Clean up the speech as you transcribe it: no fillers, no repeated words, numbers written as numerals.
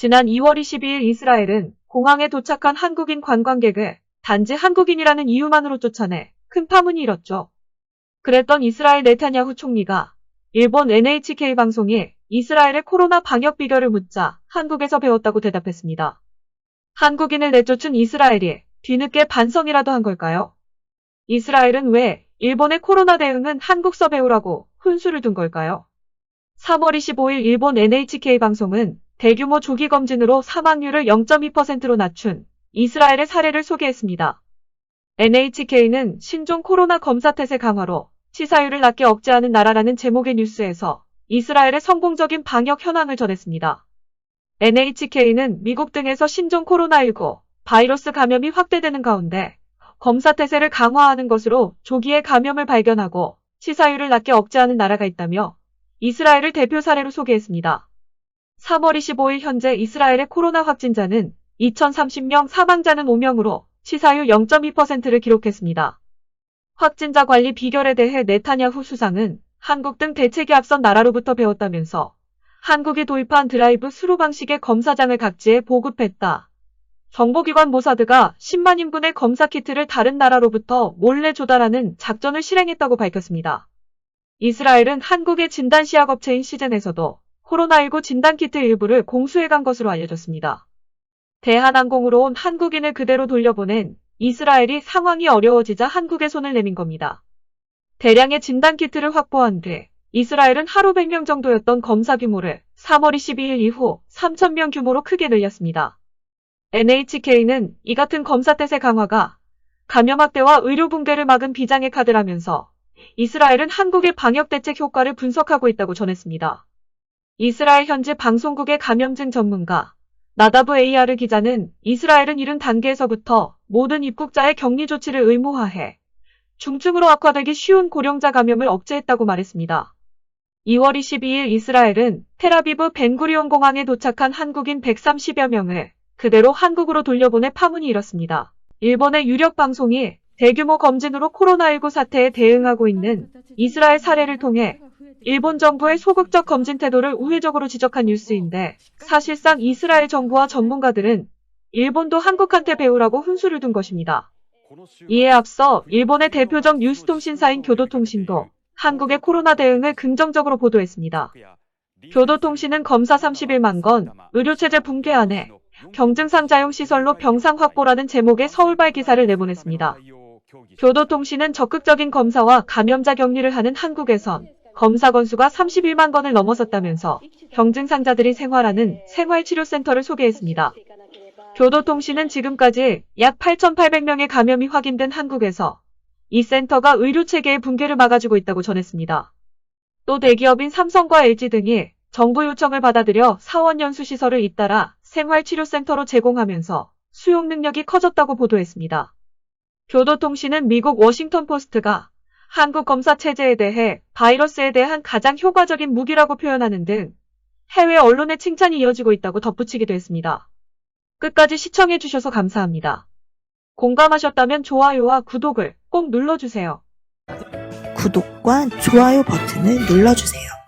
지난 2월 22일 이스라엘은 공항에 도착한 한국인 관광객을 단지 한국인이라는 이유만으로 쫓아내 큰 파문이 일었죠. 그랬던 이스라엘 네타냐후 총리가 일본 NHK 방송이 이스라엘의 코로나 방역 비결을 묻자 한국에서 배웠다고 대답했습니다. 한국인을 내쫓은 이스라엘이 뒤늦게 반성이라도 한 걸까요? 이스라엘은 왜 일본의 코로나 대응은 한국서 배우라고 훈수를 둔 걸까요? 3월 25일 일본 NHK 방송은 대규모 조기 검진으로 사망률을 0.2%로 낮춘 이스라엘의 사례를 소개했습니다. NHK는 신종 코로나 검사 태세 강화로 치사율을 낮게 억제하는 나라라는 제목의 뉴스에서 이스라엘의 성공적인 방역 현황을 전했습니다. NHK는 미국 등에서 신종 코로나19 바이러스 감염이 확대되는 가운데 검사 태세를 강화하는 것으로 조기에 감염을 발견하고 치사율을 낮게 억제하는 나라가 있다며 이스라엘을 대표 사례로 소개했습니다. 3월 25일 현재 이스라엘의 코로나 확진자는 2030명, 사망자는 5명으로 치사율 0.2%를 기록했습니다. 확진자 관리 비결에 대해 네타냐후 수상은 한국 등 대책이 앞선 나라로부터 배웠다면서 한국이 도입한 드라이브 스루 방식의 검사장을 각지에 보급했다. 정보기관 모사드가 10만 인분의 검사 키트를 다른 나라로부터 몰래 조달하는 작전을 실행했다고 밝혔습니다. 이스라엘은 한국의 진단 시약업체인 시젠에서도 코로나19 진단키트 일부를 공수해간 것으로 알려졌습니다. 대한항공으로 온 한국인을 그대로 돌려보낸 이스라엘이 상황이 어려워지자 한국에 손을 내민 겁니다. 대량의 진단키트를 확보한 뒤 이스라엘은 하루 100명 정도였던 검사 규모를 3월 22일 이후 3,000명 규모로 크게 늘렸습니다. NHK는 이 같은 검사 태세 강화가 감염 확대와 의료 붕괴를 막은 비장의 카드라면서 이스라엘은 한국의 방역 대책 효과를 분석하고 있다고 전했습니다. 이스라엘 현지 방송국의 감염증 전문가 나다브 AR 기자는 이스라엘은 이른 단계에서부터 모든 입국자의 격리 조치를 의무화해 중증으로 악화되기 쉬운 고령자 감염을 억제했다고 말했습니다. 2월 22일 이스라엘은 텔아비브 벤구리온 공항에 도착한 한국인 130여 명을 그대로 한국으로 돌려보내 파문이 일었습니다. 일본의 유력 방송이 대규모 검진으로 코로나19 사태에 대응하고 있는 이스라엘 사례를 통해 일본 정부의 소극적 검진 태도를 우회적으로 지적한 뉴스인데 사실상 이스라엘 정부와 전문가들은 일본도 한국한테 배우라고 훈수를 둔 것입니다. 이에 앞서 일본의 대표적 뉴스통신사인 교도통신도 한국의 코로나 대응을 긍정적으로 보도했습니다. 교도통신은 검사 31만 건, 의료체제 붕괴 안에 경증상자용 시설로 병상 확보라는 제목의 서울발 기사를 내보냈습니다. 교도통신은 적극적인 검사와 감염자 격리를 하는 한국에선 검사 건수가 31만 건을 넘어섰다면서 경증상자들이 생활하는 생활치료센터를 소개했습니다. 교도통신은 지금까지 약 8,800명의 감염이 확인된 한국에서 이 센터가 의료체계의 붕괴를 막아주고 있다고 전했습니다. 또 대기업인 삼성과 LG 등이 정부 요청을 받아들여 사원연수시설을 잇따라 생활치료센터로 제공하면서 수용 능력이 커졌다고 보도했습니다. 교도통신은 미국 워싱턴 포스트가 한국 검사 체제에 대해 바이러스에 대한 가장 효과적인 무기라고 표현하는 등 해외 언론의 칭찬이 이어지고 있다고 덧붙이기도 했습니다. 끝까지 시청해주셔서 감사합니다. 공감하셨다면 좋아요와 구독을 꼭 눌러주세요. 구독과 좋아요 버튼을 눌러주세요.